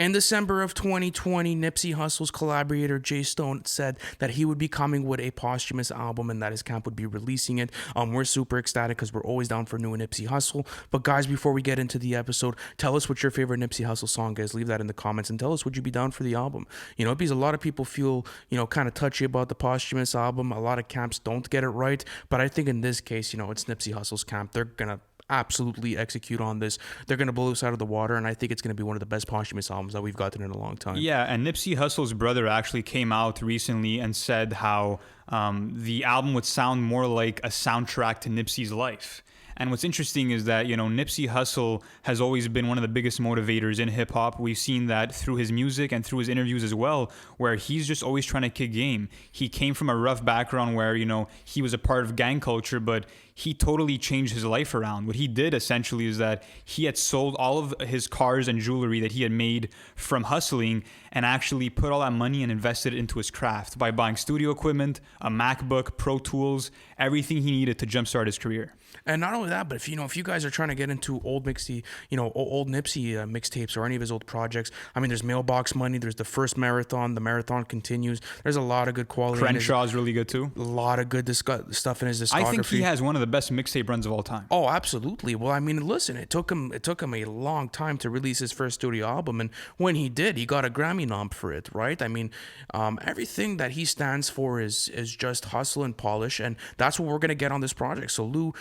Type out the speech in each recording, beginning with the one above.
In December of 2020, Nipsey Hussle's collaborator J.Stone said that he would be coming with a posthumous album and that his camp would be releasing it. We're super ecstatic because we're always down for new Nipsey Hussle. But guys, before we get into the episode, tell us what your favorite Nipsey Hussle song is. Leave that in the comments and tell us, would you be down for the album? Because a lot of people feel, kind of touchy about the posthumous album. A lot of camps don't get it right. But I think in this case, it's Nipsey Hussle's camp. They're going to absolutely execute on this. They're going to blow this out of the water, and I think it's going to be one of the best posthumous albums that we've gotten in a long time. Yeah, and Nipsey Hussle's brother actually came out recently and said how the album would sound more like a soundtrack to Nipsey's life. And what's interesting is that, Nipsey Hussle has always been one of the biggest motivators in hip-hop. We've seen that through his music and through his interviews as well, where he's just always trying to kick game. He came from a rough background where, he was a part of gang culture, but he totally changed his life around. What he did essentially is that he had sold all of his cars and jewelry that he had made from hustling and actually put all that money and invested it into his craft by buying studio equipment, a MacBook, Pro Tools, everything he needed to jumpstart his career. And not only that, but if you guys are trying to get into old Nipsey mixtapes or any of his old projects, there's Mailbox Money, there's the first Marathon, the Marathon continues. There's a lot of good quality. Crenshaw is really good too. A lot of good stuff in his discography. I think he has one of the best mixtape runs of all time. Oh, absolutely. Well, listen, it took him a long time to release his first studio album, and when he did, he got a Grammy nom for it, right? Everything that he stands for is just hustle and polish, and that's what we're gonna get on this project. So Lou,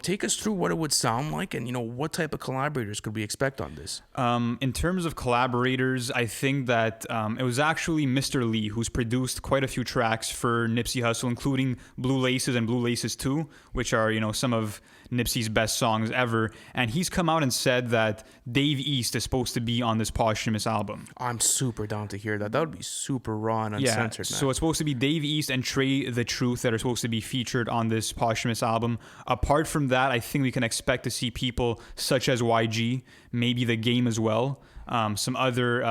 take us through what it would sound like, and what type of collaborators could we expect on this? In terms of collaborators, I think that it was actually Mr. Lee who's produced quite a few tracks for Nipsey Hussle, including Blue Laces and Blue Laces 2, which are some of Nipsey's best songs ever. And he's come out and said that Dave East is supposed to be on this posthumous album. I'm super down to hear that. That would be super raw and uncensored, man. So it's supposed to be Dave East and Trae the Truth that are supposed to be featured on this posthumous album. Apart from that, I think we can expect to see people such as YG, maybe The Game as well, some other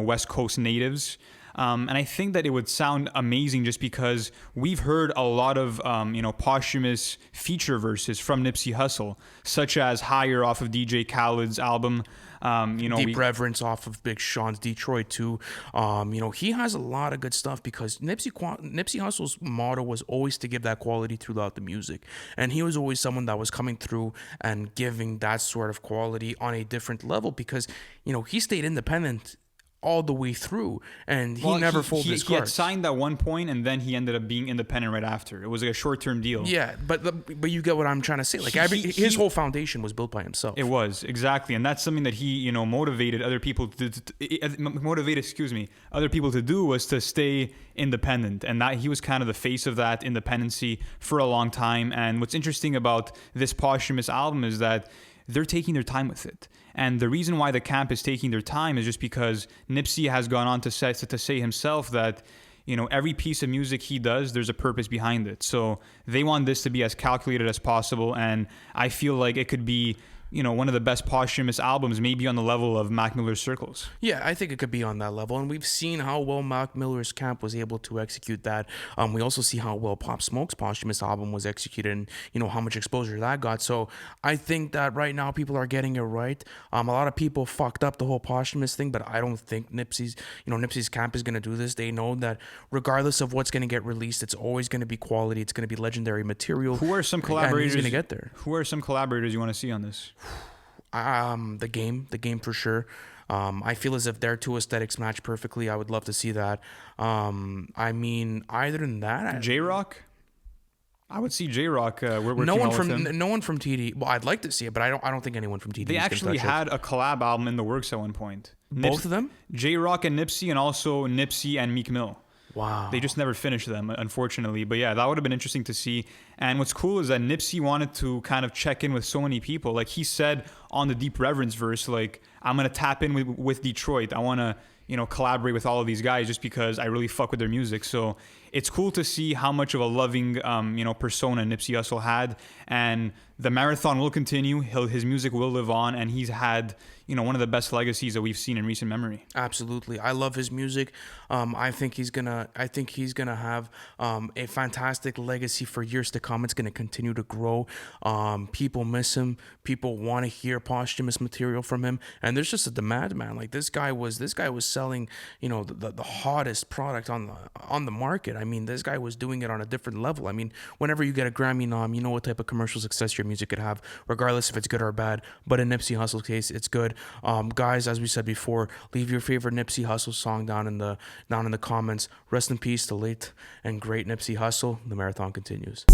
West Coast natives. And I think that it would sound amazing just because we've heard a lot of, posthumous feature verses from Nipsey Hussle, such as Higher off of DJ Khaled's album. Deep Reverence off of Big Sean's Detroit too. He has a lot of good stuff because Nipsey Hussle's motto was always to give that quality throughout the music. And he was always someone that was coming through and giving that sort of quality on a different level because, he stayed independent all the way through, and he never folded his cards. He had signed at one point, and then he ended up being independent right after. It was like a short-term deal. Yeah, but you get what I'm trying to say. Like his whole foundation was built by himself. It was exactly, and that's something that he motivated other people to other people to do was to stay independent, and that he was kind of the face of that independency for a long time. And what's interesting about this posthumous album is that they're taking their time with it. And the reason why the camp is taking their time is just because Nipsey has gone on to say himself that, every piece of music he does, there's a purpose behind it. So they want this to be as calculated as possible. And I feel like it could be, one of the best posthumous albums, maybe on the level of Mac Miller's Circles. Yeah, I think it could be on that level. And we've seen how well Mac Miller's camp was able to execute that. We also see how well Pop Smoke's posthumous album was executed and, how much exposure that got. So I think that right now people are getting it right. A lot of people fucked up the whole posthumous thing, but I don't think Nipsey's camp is going to do this. They know that regardless of what's going to get released, it's always going to be quality. It's going to be legendary material. Who are some collaborators going to get there? Who are some collaborators you want to see on this? The game for sure. I feel as if their two aesthetics match perfectly. I would love to see that. Either than that, J-Rock. I would see J-Rock. No one from TD. Well, I'd like to see it, but I don't think anyone from TD. They actually had a collab album in the works at one point. Both of them? J-Rock and Nipsey, and also Nipsey and Meek Mill. Wow. They just never finished them, unfortunately. But yeah, that would have been interesting to see. And what's cool is that Nipsey wanted to kind of check in with so many people. Like he said on the Deep Reverence verse, like, I'm going to tap in with Detroit. I want to, collaborate with all of these guys just because I really fuck with their music. So it's cool to see how much of a loving, persona Nipsey Hussle had, and the marathon will continue. His music will live on, and he's had, one of the best legacies that we've seen in recent memory. Absolutely, I love his music. I think he's gonna have a fantastic legacy for years to come. It's gonna continue to grow. People miss him. People want to hear posthumous material from him, and there's just a demand, man. Like this guy was selling, the hottest product on the market. I mean, this guy was doing it on a different level. I mean, whenever you get a Grammy nom, you know what type of commercial success your music could have, regardless if it's good or bad. But in Nipsey Hussle's case, it's good. Guys, as we said before, leave your favorite Nipsey Hussle song down in the comments. Rest in peace to late and great Nipsey Hussle. The marathon continues.